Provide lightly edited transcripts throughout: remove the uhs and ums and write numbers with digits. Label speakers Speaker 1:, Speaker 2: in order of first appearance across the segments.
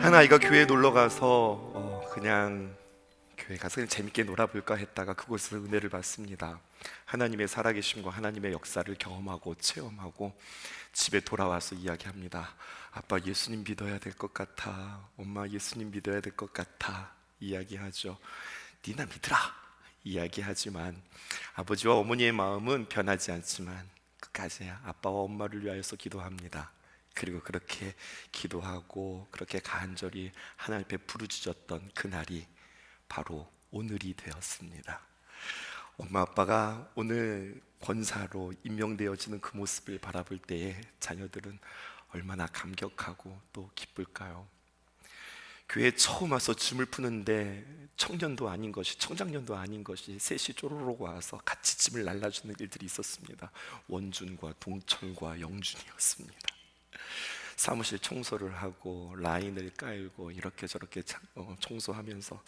Speaker 1: 한 아이가 교회에 놀러 가서 그냥 교회 가서 그냥 재밌게 놀아볼까 했다가 그곳에서 은혜를 받습니다. 하나님의 살아계심과 하나님의 역사를 경험하고 체험하고 집에 돌아와서 이야기합니다. 아빠, 예수님 믿어야 될 것 같아. 엄마, 예수님 믿어야 될 것 같아. 이야기하죠. 니나 믿으라 이야기하지만 아버지와 어머니의 마음은 변하지 않지만 끝까지 아빠와 엄마를 위하여서 기도합니다. 그리고 그렇게 기도하고 그렇게 간절히 하나님 앞에 부르짖었던 그날이 바로 오늘이 되었습니다. 엄마 아빠가 오늘 권사로 임명되어지는 그 모습을 바라볼 때에 자녀들은 얼마나 감격하고 또 기쁠까요? 교회에 처음 와서 짐을 푸는데 청년도 아닌 것이, 청장년도 아닌 것이 셋이 쪼로록 와서 같이 짐을 날라주는 일들이 있었습니다. 원준과 동철과 영준이었습니다. 사무실 청소를 하고 라인을 깔고 이렇게 저렇게 청소하면서,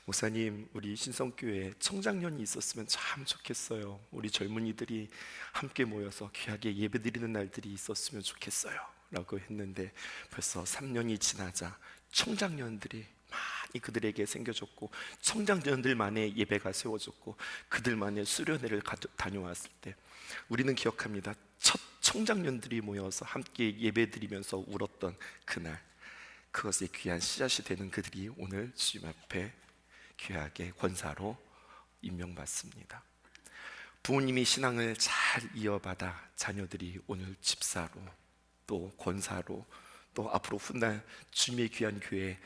Speaker 1: 목사님, 우리 신성교회에 청장년이 있었으면 참 좋겠어요. 우리 젊은이들이 함께 모여서 귀하게 예배드리는 날들이 있었으면 좋겠어요 라고 했는데 벌써 3년이 지나자 청장년들이 많이 그들에게 생겨졌고 청장년들만의 예배가 세워졌고 그들만의 수련회를 다녀왔을 때 우리는 기억합니다. 첫 청장년들이 모여서 함께 예배드리면서 울었던 그날, 그것의 귀한 씨앗이 되는 그들이 오늘 주님 앞에 귀하게 권사로 임명받습니다. 부모님이 신앙을 잘 이어받아 자녀들이 오늘 집사로 또 권사로 또 앞으로 훗날 주님의 귀한 교회에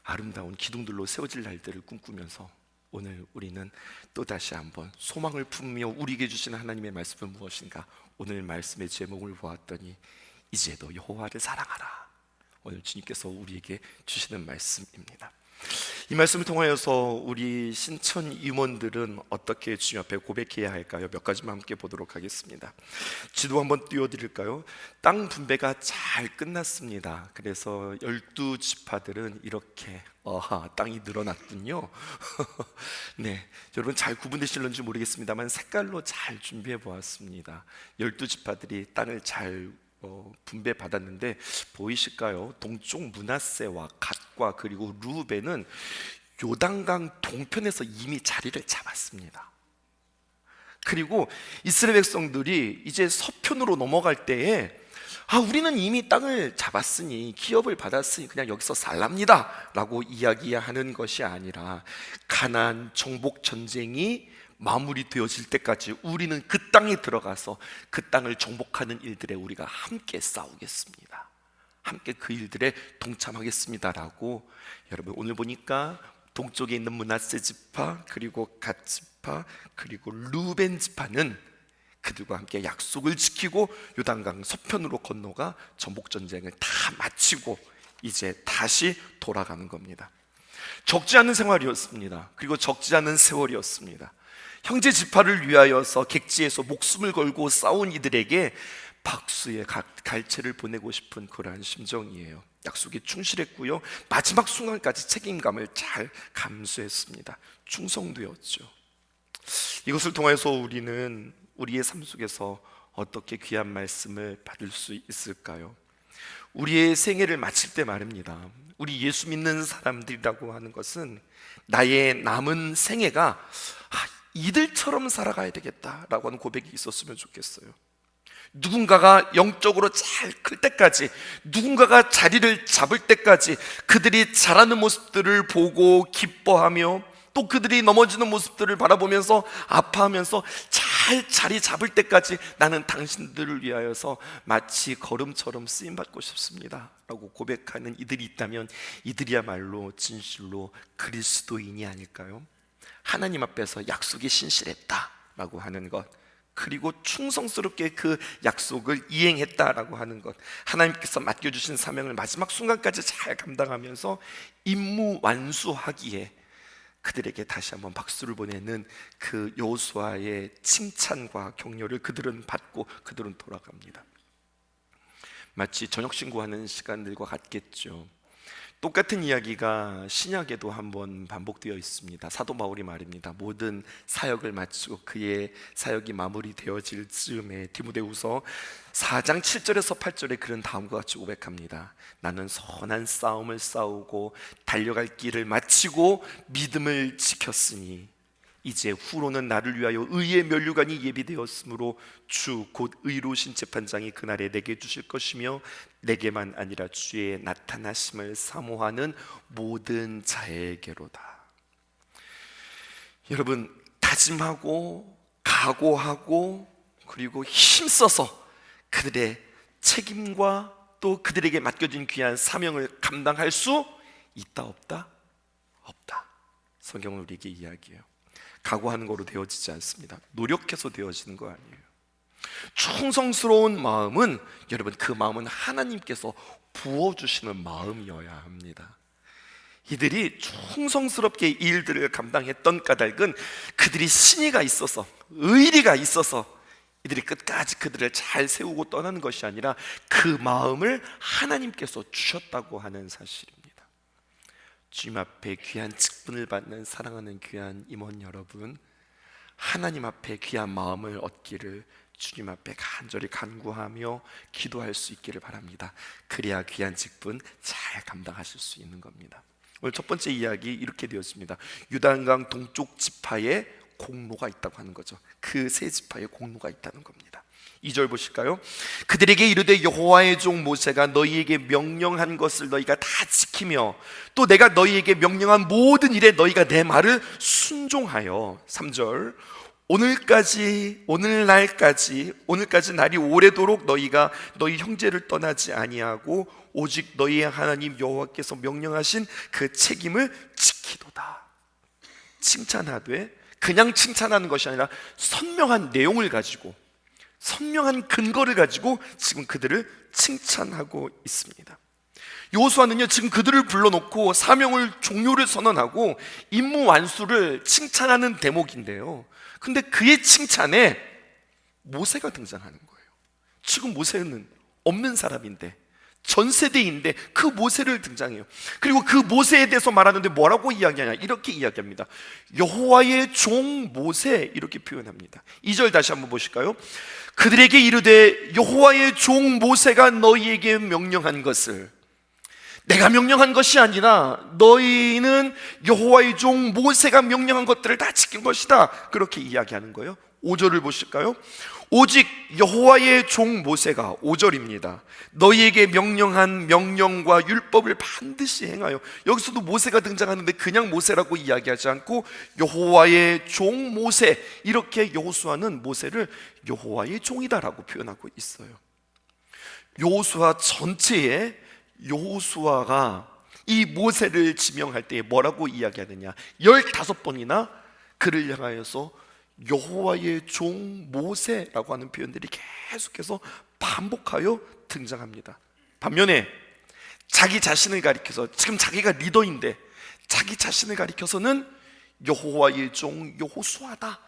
Speaker 1: 아름다운 기둥들로 세워질 날들을 꿈꾸면서 오늘 우리는 또다시 한번 소망을 품으며 우리에게 주시는 하나님의 말씀은 무엇인가? 오늘 말씀의 제목을 보았더니 이제도 여호와를 사랑하라. 오늘 주님께서 우리에게 주시는 말씀입니다. 이 말씀을 통하여서 우리 신천 임원들은 어떻게 주님 앞에 고백해야 할까요? 몇 가지만 함께 보도록 하겠습니다. 지도 한번 띄워드릴까요? 땅 분배가 잘 끝났습니다. 그래서 12지파들은 이렇게 땅이 늘어났군요. 네, 여러분 잘 구분되실런지 모르겠습니다만 색깔로 잘 준비해 보았습니다. 12지파들이 땅을 잘 분배받았는데 보이실까요? 동쪽 므낫세와 갓과 그리고 루벤은 요단강 동편에서 이미 자리를 잡았습니다. 그리고 이스라엘 백성들이 이제 서편으로 넘어갈 때에 우리는 이미 땅을 잡았으니 기업을 받았으니 그냥 여기서 살랍니다 라고 이야기하는 것이 아니라 가나안 정복 전쟁이 마무리되어질 때까지 우리는 그 땅에 들어가서 그 땅을 정복하는 일들에 우리가 함께 싸우겠습니다. 함께 그 일들에 동참하겠습니다라고. 여러분 오늘 보니까 동쪽에 있는 므낫세 지파 그리고 갓 지파 그리고 루벤 지파는 그들과 함께 약속을 지키고 요단강 서편으로 건너가 정복 전쟁을 다 마치고 이제 다시 돌아가는 겁니다. 적지 않은 생활이었습니다. 그리고 적지 않은 세월이었습니다. 형제 지파를 위하여서 객지에서 목숨을 걸고 싸운 이들에게 박수의 갈채를 보내고 싶은 그러한 심정이에요. 약속에 충실했고요, 마지막 순간까지 책임감을 잘 감수했습니다. 충성되었죠. 이것을 통해서 우리는 우리의 삶 속에서 어떻게 귀한 말씀을 받을 수 있을까요? 우리의 생애를 마칠 때 말입니다. 우리 예수 믿는 사람들이라고 하는 것은 나의 남은 생애가 이들처럼 살아가야 되겠다라고 하는 고백이 있었으면 좋겠어요. 누군가가 영적으로 잘 클 때까지, 누군가가 자리를 잡을 때까지 그들이 자라는 모습들을 보고 기뻐하며 또 그들이 넘어지는 모습들을 바라보면서 아파하면서 잘 자리 잡을 때까지 나는 당신들을 위하여서 마치 걸음처럼 쓰임받고 싶습니다 라고 고백하는 이들이 있다면 이들이야말로 진실로 그리스도인이 아닐까요? 하나님 앞에서 약속에 신실했다라고 하는 것, 그리고 충성스럽게 그 약속을 이행했다라고 하는 것, 하나님께서 맡겨주신 사명을 마지막 순간까지 잘 감당하면서 임무 완수하기에 그들에게 다시 한번 박수를 보내는 그 여호수아의 칭찬과 격려를 그들은 받고 그들은 돌아갑니다. 마치 저녁 신고하는 시간들과 같겠죠. 똑같은 이야기가 신약에도 한번 반복되어 있습니다. 사도 바울이 말입니다. 모든 사역을 마치고 그의 사역이 마무리되어질 즈음에 디모데후서 4장 7절에서 8절에 그는 다음과 같이 고백합니다. 나는 선한 싸움을 싸우고 달려갈 길을 마치고 믿음을 지켰으니 이제 후로는 나를 위하여 의의 면류관이 예비되었으므로 주 곧 의로우신 재판장이 그날에 내게 주실 것이며 내게만 아니라 주의 나타나심을 사모하는 모든 자에게로다. 여러분, 다짐하고 각오하고 그리고 힘써서 그들의 책임과 또 그들에게 맡겨진 귀한 사명을 감당할 수 있다 없다? 없다. 성경은 우리에게 이야기해요. 각오하는 거로 되어지지 않습니다. 노력해서 되어지는 거 아니에요. 충성스러운 마음은, 여러분, 그 마음은 하나님께서 부어주시는 마음이어야 합니다. 이들이 충성스럽게 이 일들을 감당했던 까닭은 그들이 신의가 있어서, 의리가 있어서 이들이 끝까지 그들을 잘 세우고 떠나는 것이 아니라 그 마음을 하나님께서 주셨다고 하는 사실입니다. 주님 앞에 귀한 직분을 받는 사랑하는 귀한 임원 여러분, 하나님 앞에 귀한 마음을 얻기를 주님 앞에 간절히 간구하며 기도할 수 있기를 바랍니다. 그래야 귀한 직분 잘 감당하실 수 있는 겁니다. 오늘 첫 번째 이야기 이렇게 되었습니다. 유다강 동쪽 지파에 공로가 있다고 하는 거죠. 그 세 지파에 공로가 있다는 겁니다. 2절 보실까요? 그들에게 이르되 여호와의 종 모세가 너희에게 명령한 것을 너희가 다 지키며 또 내가 너희에게 명령한 모든 일에 너희가 내 말을 순종하여 3절 오늘날까지 날이 오래도록 너희가 너희 형제를 떠나지 아니하고 오직 너희의 하나님 여호와께서 명령하신 그 책임을 지키도다. 칭찬하되 그냥 칭찬하는 것이 아니라 선명한 내용을 가지고, 선명한 근거를 가지고 지금 그들을 칭찬하고 있습니다. 여호수아는요, 지금 그들을 불러놓고 사명을 종료를 선언하고 임무 완수를 칭찬하는 대목인데요, 근데 그의 칭찬에 모세가 등장하는 거예요. 지금 모세는 없는 사람인데, 전 세대인데 그 모세를 등장해요. 그리고 그 모세에 대해서 말하는데 뭐라고 이야기하냐, 이렇게 이야기합니다. 여호와의 종 모세, 이렇게 표현합니다. 2절 다시 한번 보실까요? 그들에게 이르되 여호와의 종 모세가 너희에게 명령한 것을, 내가 명령한 것이 아니라 너희는 여호와의 종 모세가 명령한 것들을 다 지킨 것이다, 그렇게 이야기하는 거예요. 5절을 보실까요? 오직 여호와의 종 모세가, 5절입니다, 너희에게 명령한 명령과 율법을 반드시 행하여, 여기서도 모세가 등장하는데 그냥 모세라고 이야기하지 않고 여호와의 종 모세, 이렇게 여호수아는 모세를 여호와의 종이다라고 표현하고 있어요. 여호수아 전체에 여호수아가 이 모세를 지명할 때 뭐라고 이야기하느냐, 15번이나 그를 향하여서 여호와의 종 모세라고 하는 표현들이 계속해서 반복하여 등장합니다. 반면에 자기 자신을 가리켜서, 지금 자기가 리더인데 자기 자신을 가리켜서는 여호와의 종 여호수아다,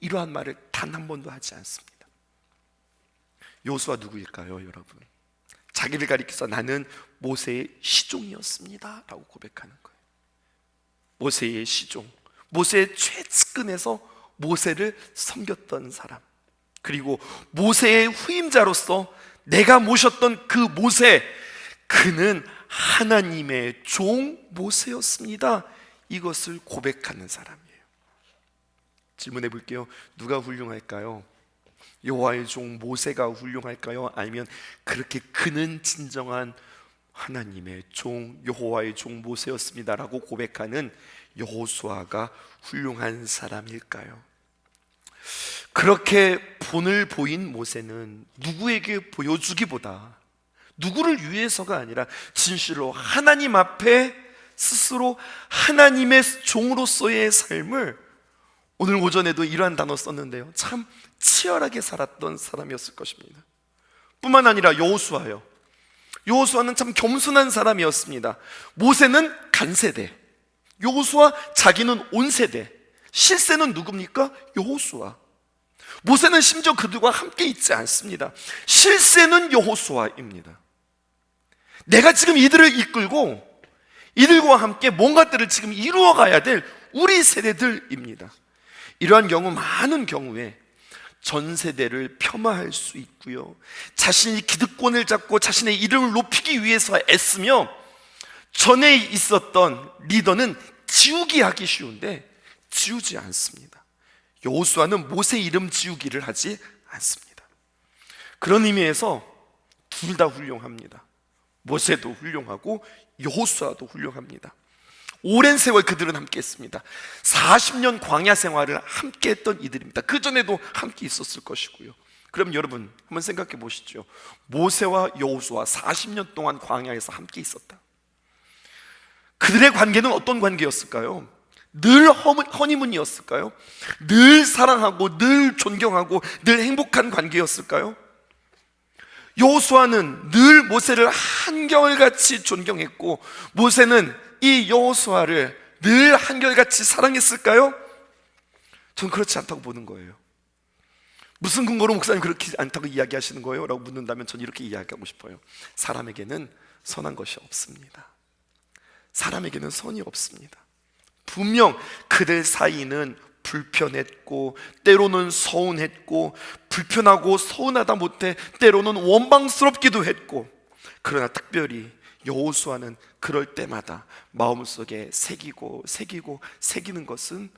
Speaker 1: 이러한 말을 단 한 번도 하지 않습니다. 여호수아 누구일까요, 여러분? 자기를 가리켜서 나는 모세의 시종이었습니다 라고 고백하는 거예요. 모세의 시종, 모세의 최측근에서 모세를 섬겼던 사람, 그리고 모세의 후임자로서 내가 모셨던 그 모세, 그는 하나님의 종 모세였습니다, 이것을 고백하는 사람이에요. 질문해 볼게요. 누가 훌륭할까요? 여호와의 종 모세가 훌륭할까요? 아니면 그렇게 그는 진정한 하나님의 종 여호와의 종 모세였습니다라고 고백하는 여호수아가 훌륭한 사람일까요? 그렇게 본을 보인 모세는 누구에게 보여주기보다, 누구를 위해서가 아니라 진실로 하나님 앞에 스스로 하나님의 종으로서의 삶을, 오늘 오전에도 이러한 단어 썼는데요, 참 치열하게 살았던 사람이었을 것입니다. 뿐만 아니라 여호수아요, 여호수아는 참 겸손한 사람이었습니다. 모세는 간세대, 여호수아 자기는 온세대, 실세는 누굽니까? 여호수아. 모세는 심지어 그들과 함께 있지 않습니다. 실세는 여호수아입니다. 내가 지금 이들을 이끌고 이들과 함께 뭔가들을 지금 이루어가야 될 우리 세대들입니다. 이러한 경우, 많은 경우에 전 세대를 폄하할 수 있고요, 자신이 기득권을 잡고 자신의 이름을 높이기 위해서 애쓰며 전에 있었던 리더는 지우기 하기 쉬운데 지우지 않습니다. 여호수아는 모세 이름 지우기를 하지 않습니다. 그런 의미에서 둘 다 훌륭합니다. 모세도 훌륭하고 여호수아도 훌륭합니다. 오랜 세월 그들은 함께 했습니다. 40년 광야 생활을 함께 했던 이들입니다. 그 전에도 함께 있었을 것이고요. 그럼 여러분 한번 생각해 보시죠. 모세와 여호수아 40년 동안 광야에서 함께 있었다. 그들의 관계는 어떤 관계였을까요? 늘 허니문이었을까요? 늘 사랑하고 늘 존경하고 늘 행복한 관계였을까요? 여호수아는 늘 모세를 한결같이 존경했고 모세는 이 여호수아를 늘 한결같이 사랑했을까요? 전 그렇지 않다고 보는 거예요. 무슨 근거로 목사님 그렇게 않다고 이야기하시는 거예요? 라고 묻는다면 전 이렇게 이야기하고 싶어요. 사람에게는 선한 것이 없습니다. 사람에게는 선이 없습니다. 분명 그들 사이는 불편했고 때로는 서운했고 불편하고 서운하다 못해 때로는 원망스럽기도 했고, 그러나 특별히 여호수아는 그럴 때마다 마음속에 새기는 것은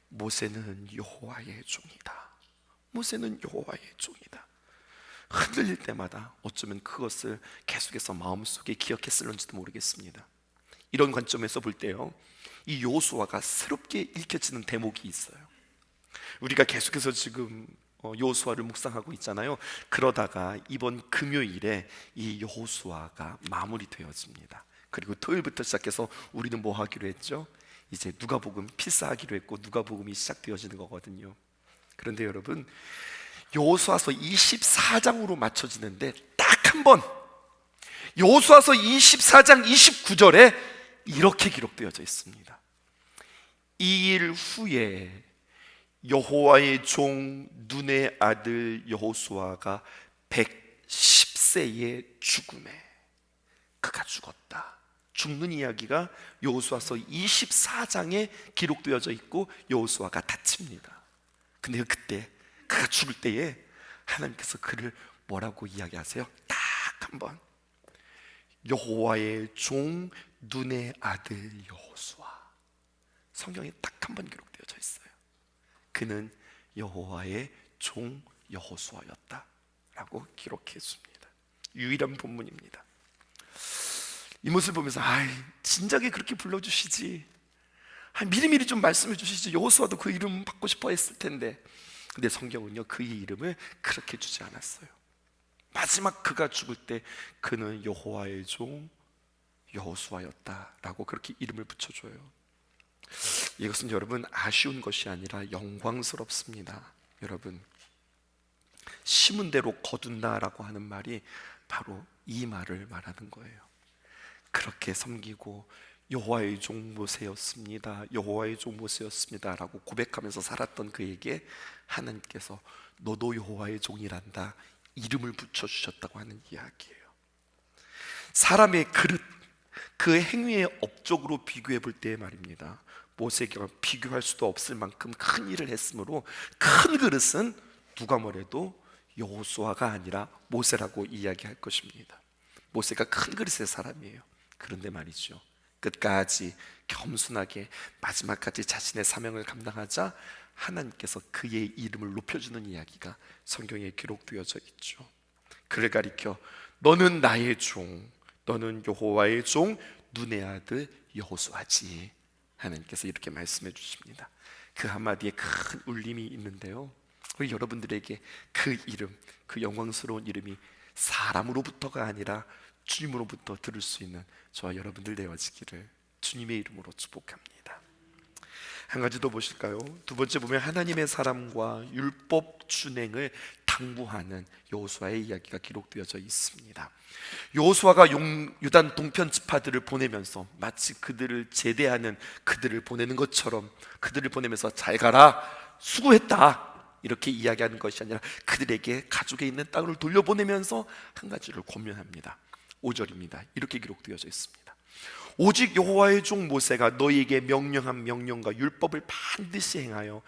Speaker 1: 모세는 여호와의 종이다. 모세는 여호와의 종이다. 흔들릴 때마다 어쩌면 그것을 계속해서 마음속에 기억했을런지도 모르겠습니다. 이런 관점에서 볼 때요, 이 여호수아가 새롭게 읽혀지는 대목이 있어요. 우리가 계속해서 지금 여호수아를 묵상하고 있잖아요. 그러다가 이번 금요일에 이 여호수아가 마무리되어집니다. 그리고 토요일부터 시작해서 우리는 뭐 하기로 했죠? 이제 누가복음 필사하기로 했고 누가복음이 시작되어지는 거거든요. 그런데 여러분, 여호수아서 24장으로 맞춰지는데 딱 한 번, 여호수아서 24장 29절에 이렇게 기록되어져 있습니다. 이 일 후에 여호와의 종 눈의 아들 여호수아가 110세의 죽음에 그가 죽었다. 죽는 이야기가 여호수아서 24장에 기록되어져 있고 여호수아가 다칩니다. 근데 그때 그가 죽을 때에 하나님께서 그를 뭐라고 이야기하세요? 딱 한 번, 여호와의 종 눈의 아들 여호수아. 성경에 딱 한 번 기록되어져 있어요. 그는 여호와의 종 여호수아였다 라고 기록했습니다. 유일한 본문입니다. 이 모습을 보면서 진작에 그렇게 불러주시지, 미리미리 좀 말씀해 주시지, 여호수아도 그 이름 받고 싶어 했을 텐데. 근데 성경은요, 그의 이름을 그렇게 주지 않았어요. 마지막 그가 죽을 때 그는 여호와의 종 여호수아였다라고 그렇게 이름을 붙여줘요. 이것은 여러분 아쉬운 것이 아니라 영광스럽습니다. 여러분, 심은 대로 거둔다라고 하는 말이 바로 이 말을 말하는 거예요. 그렇게 섬기고 여호와의 종 모세였습니다, 여호와의 종 모세였습니다 라고 고백하면서 살았던 그에게 하나님께서 너도 여호와의 종이란다 이름을 붙여주셨다고 하는 이야기예요. 사람의 그릇, 그 행위의 업적으로 비교해 볼 때 말입니다, 모세에게 비교할 수도 없을 만큼 큰 일을 했으므로 큰 그릇은 누가 뭐래도 여호수아가 아니라 모세라고 이야기할 것입니다. 모세가 큰 그릇의 사람이에요. 그런데 말이죠, 끝까지 겸손하게 마지막까지 자신의 사명을 감당하자 하나님께서 그의 이름을 높여주는 이야기가 성경에 기록되어져 있죠. 그를 가리켜 너는 나의 종, 너는 여호와의 종 눈의 아들 여호수아지. 하나님께서 이렇게 말씀해 주십니다. 그 한마디에 큰 울림이 있는데요, 우리 여러분들에게 그 이름, 그 영광스러운 이름이 사람으로부터가 아니라 주님으로부터 들을 수 있는 저와 여러분들 되어지기를 주님의 이름으로 축복합니다. 한 가지 더 보실까요? 두 번째 보면 하나님의 사람과 율법 준행을 당부하는 여호수아의 이야기가 기록되어져 있습니다. 여호수아가 유단 동편 지파들을 보내면서 마치 그들을 제대하는, 그들을 보내는 것처럼 그들을 보내면서 잘 가라, 수고했다 이렇게 이야기하는 것이 아니라 그들에게 가족에 있는 땅을 돌려보내면서 한 가지를 권면합니다. 5절입니다. 이렇게 기록되어져 있습니다. 오직 여호와의 종 모세가 너희에게 명령한 명령과 율법을 반드시 행하여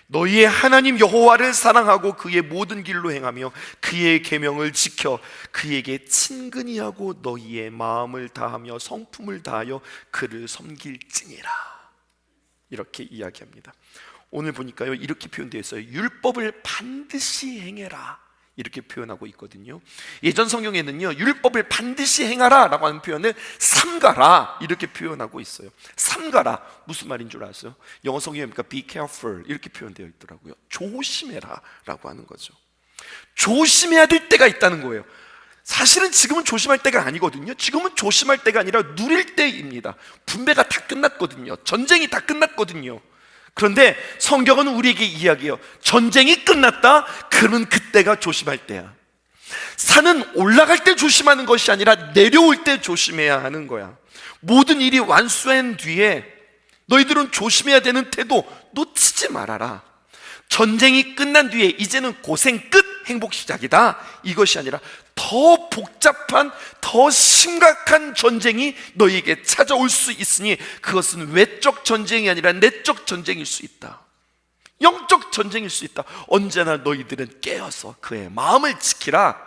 Speaker 1: 너희의 하나님 여호와를 사랑하고 그의 모든 길로 행하며 그의 계명을 지켜 그에게 친근히 하고 너희의 마음을 다하며 성품을 다하여 그를 섬길지니라. 이렇게 이야기합니다. 오늘 보니까요, 이렇게 표현되어 있어요. 율법을 반드시 행해라, 이렇게 표현하고 있거든요. 예전 성경에는요, 율법을 반드시 행하라 라고 하는 표현을 삼가라 이렇게 표현하고 있어요. 삼가라, 무슨 말인 줄 아세요? 영어 성경에 보니까 be careful 이렇게 표현되어 있더라고요. 조심해라 라고 하는 거죠. 조심해야 될 때가 있다는 거예요. 사실은 지금은 조심할 때가 아니거든요. 지금은 조심할 때가 아니라 누릴 때입니다. 분배가 다 끝났거든요. 전쟁이 다 끝났거든요. 그런데 성경은 우리에게 이야기해요. 전쟁이 끝났다? 그러면 그때가 조심할 때야. 산은 올라갈 때 조심하는 것이 아니라 내려올 때 조심해야 하는 거야. 모든 일이 완수한 뒤에 너희들은 조심해야 되는 태도 놓치지 말아라. 전쟁이 끝난 뒤에 이제는 고생 끝, 행복 시작이다, 이것이 아니라 더 복잡한, 더 심각한 전쟁이 너희에게 찾아올 수 있으니 그것은 외적 전쟁이 아니라 내적 전쟁일 수 있다. 영적 전쟁일 수 있다. 언제나 너희들은 깨어서 그의 마음을 지키라.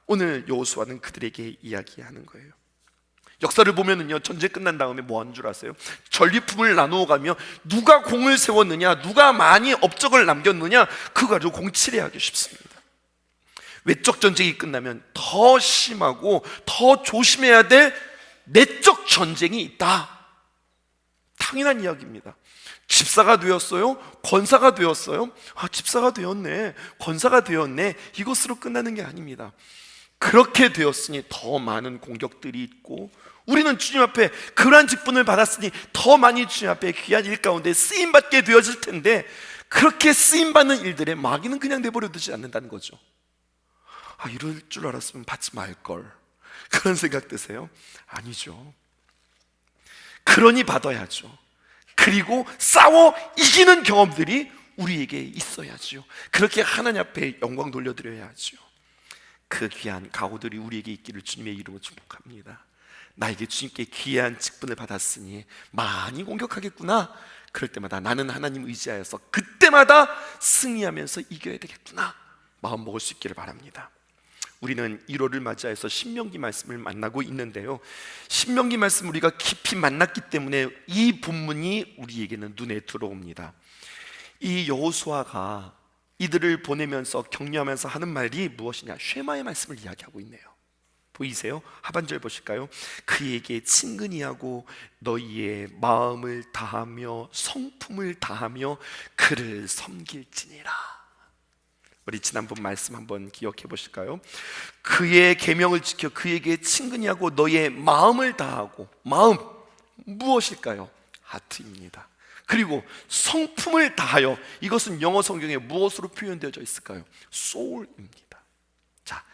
Speaker 1: 오늘 여호수아는 그들에게 이야기하는 거예요. 역사를 보면은요, 전쟁 끝난 다음에 뭐 하는 줄 아세요? 전리품을 나누어 가며 누가 공을 세웠느냐, 누가 많이 업적을 남겼느냐, 그거 가지고 공칠해하기 쉽습니다. 외적 전쟁이 끝나면 더 심하고 더 조심해야 될 내적 전쟁이 있다. 당연한 이야기입니다. 집사가 되었어요? 권사가 되었어요? 집사가 되었네, 권사가 되었네, 이것으로 끝나는 게 아닙니다. 그렇게 되었으니 더 많은 공격들이 있고, 우리는 주님 앞에 그러한 직분을 받았으니 더 많이 주님 앞에 귀한 일 가운데 쓰임받게 되어질 텐데, 그렇게 쓰임받는 일들에 마귀는 그냥 내버려 두지 않는다는 거죠. 이럴 줄 알았으면 받지 말걸, 그런 생각 드세요? 아니죠. 그러니 받아야죠. 그리고 싸워 이기는 경험들이 우리에게 있어야죠. 그렇게 하나님 앞에 영광 돌려드려야죠. 그 귀한 각오들이 우리에게 있기를 주님의 이름으로 축복합니다. 나에게 주님께 귀한 직분을 받았으니 많이 공격하겠구나. 그럴 때마다 나는 하나님 의지하여서 그때마다 승리하면서 이겨야 되겠구나, 마음 먹을 수 있기를 바랍니다. 우리는 1월을 맞이해서 신명기 말씀을 만나고 있는데요, 신명기 말씀 우리가 깊이 만났기 때문에 이 본문이 우리에게는 눈에 들어옵니다. 이 여호수아가 이들을 보내면서 격려하면서 하는 말이 무엇이냐? 쉐마의 말씀을 이야기하고 있네요. 보이세요? 하반절 보실까요? 그에게 친근히 하고 너희의 마음을 다하며 성품을 다하며 그를 섬길지니라. 우리 지난번 말씀 한번 기억해 보실까요? 그의 계명을 지켜 그에게 친근히 하고 너희의 마음을 다하고, 마음 무엇일까요? 하트입니다. 그리고 성품을 다하여, 이것은 영어 성경에 무엇으로 표현되어져 있을까요? soul입니다. 자,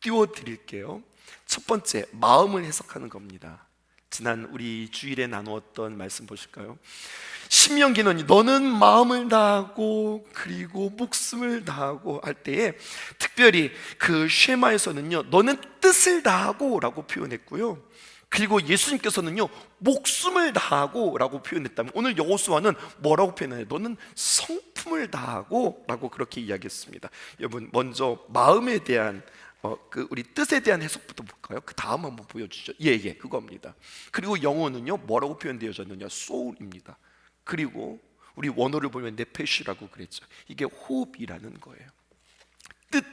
Speaker 1: 띄워드릴게요. 첫 번째, 마음을 해석하는 겁니다. 지난 우리 주일에 나누었던 말씀 보실까요? 신명기는 너는 마음을 다하고 그리고 목숨을 다하고 할 때에, 특별히 그 쉐마에서는요, 너는 뜻을 다하고 라고 표현했고요, 그리고 예수님께서는요, 목숨을 다하고 라고 표현했다면, 오늘 여호수아는 뭐라고 표현해요? 너는 성품을 다하고 라고 그렇게 이야기했습니다. 여러분, 먼저 마음에 대한 우리 뜻에 대한 해석부터 볼까요? 그 다음 한번 보여주죠. 그겁니다. 그리고 영어는요, 뭐라고 표현되어졌느냐? soul입니다. 그리고 우리 원어를 보면 네페시라고 그랬죠. 이게 호흡이라는 거예요. 뜻,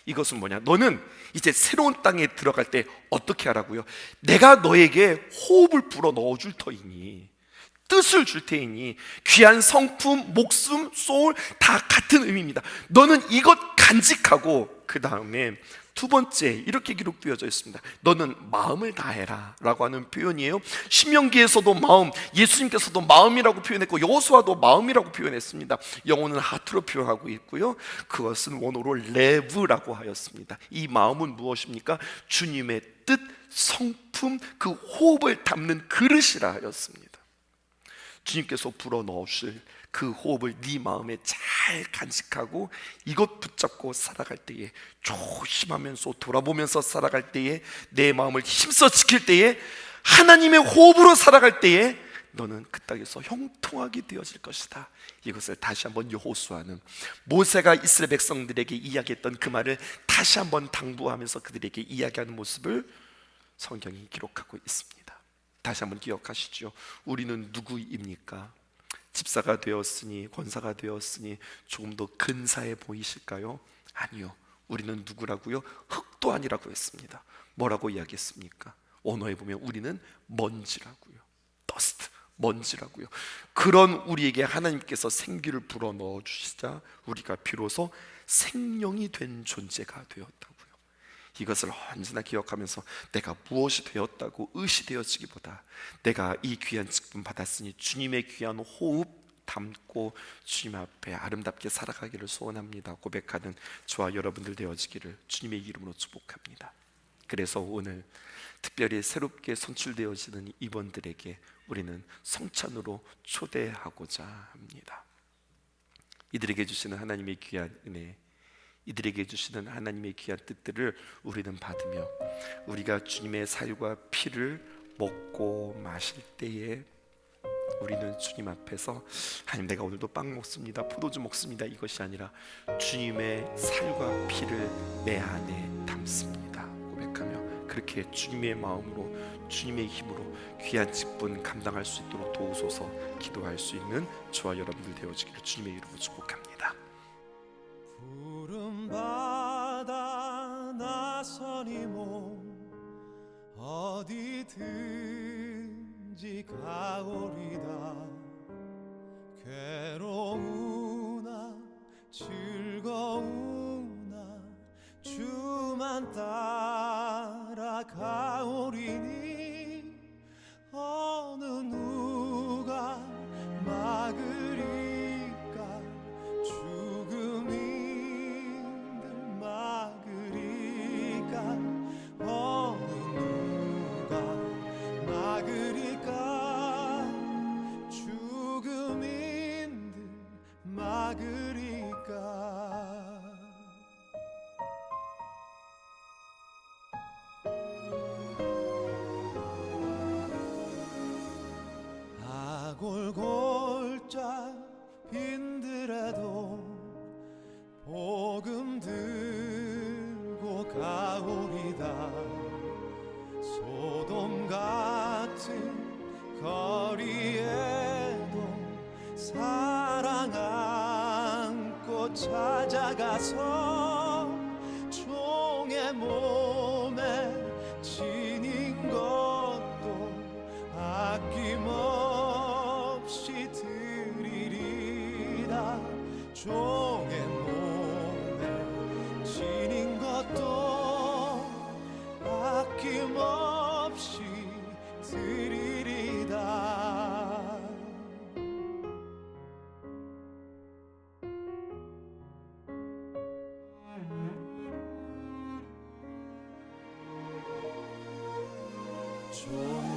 Speaker 1: 이것은 뭐냐? 너는 이제 새로운 땅에 들어갈 때 어떻게 하라고요? 내가 너에게 호흡을 불어 넣어줄 터이니, 뜻을 줄 테이니, 귀한 성품, 목숨, 소울 다 같은 의미입니다. 너는 이것 간직하고, 그 다음에 두 번째 이렇게 기록되어져 있습니다. 너는 마음을 다해라 라고 하는 표현이에요. 신명기에서도 마음, 예수님께서도 마음이라고 표현했고 여호수아도 마음이라고 표현했습니다. 영어는 하트로 표현하고 있고요, 그것은 원어로 레브라고 하였습니다. 이 마음은 무엇입니까? 주님의 뜻, 성품, 그 호흡을 담는 그릇이라 하였습니다. 주님께서 불어넣으실 그 호흡을 네 마음에 잘 간직하고 이것 붙잡고 살아갈 때에, 조심하면서 돌아보면서 살아갈 때에, 내 마음을 힘써 지킬 때에 하나님의 호흡으로 살아갈 때에 너는 그 땅에서 형통하게 되어질 것이다. 이것을 다시 한번 여호수아는 모세가 이스라엘 백성들에게 이야기했던 그 말을 다시 한번 당부하면서 그들에게 이야기하는 모습을 성경이 기록하고 있습니다. 다시 한번 기억하시죠. 우리는 누구입니까? 집사가 되었으니, 권사가 되었으니 조금 더 근사해 보이실까요? 아니요. 우리는 누구라고요? 흙도 아니라고 했습니다. 뭐라고 이야기했습니까? 언어에 보면 우리는 먼지라고요. dust, 먼지라고요. 그런 우리에게 하나님께서 생기를 불어넣어 주시자 우리가 비로소 생명이 된 존재가 되었다고요. 이것을 언제나 기억하면서 내가 무엇이 되었다고 의시되어지기보다 내가 이 귀한 직분 받았으니 주님의 귀한 호흡 담고 주님 앞에 아름답게 살아가기를 소원합니다 고백하는 저와 여러분들 되어지기를 주님의 이름으로 축복합니다. 그래서 오늘 특별히 새롭게 선출되어지는 이번들에게 우리는 성찬으로 초대하고자 합니다. 이들에게 주시는 하나님의 귀한 은혜, 이들에게 주시는 하나님의 귀한 뜻들을 우리는 받으며 우리가 주님의 살과 피를 먹고 마실 때에 우리는 주님 앞에서 하나님, 내가 오늘도 빵 먹습니다, 포도주 먹습니다, 이것이 아니라 주님의 살과 피를 내 안에 담습니다 고백하며 그렇게 주님의 마음으로 주님의 힘으로 귀한 직분 감당할 수 있도록 도우소서 기도할 수 있는 저와 여러분들 되어지기를 주님의 이름으로 축복합니다.
Speaker 2: 푸른 바다 나서니 몸 어디든지 가오리다. 괴로우나 즐거우나 주만 따라가오리니 어느 누가 막으리까. 죽음이 막으리까. 어느 누가 막으리까. 죽음인들 막으리까. 아골골짝 빈들에도 복음 들고 가오리다. 소돔 같은 거리에도 사랑 안고 찾아가서 종의 몸에 지닌 것도 아낌없이 드리리라. 종의 몸에 지닌 것도 아낌없이 드리리다. 종의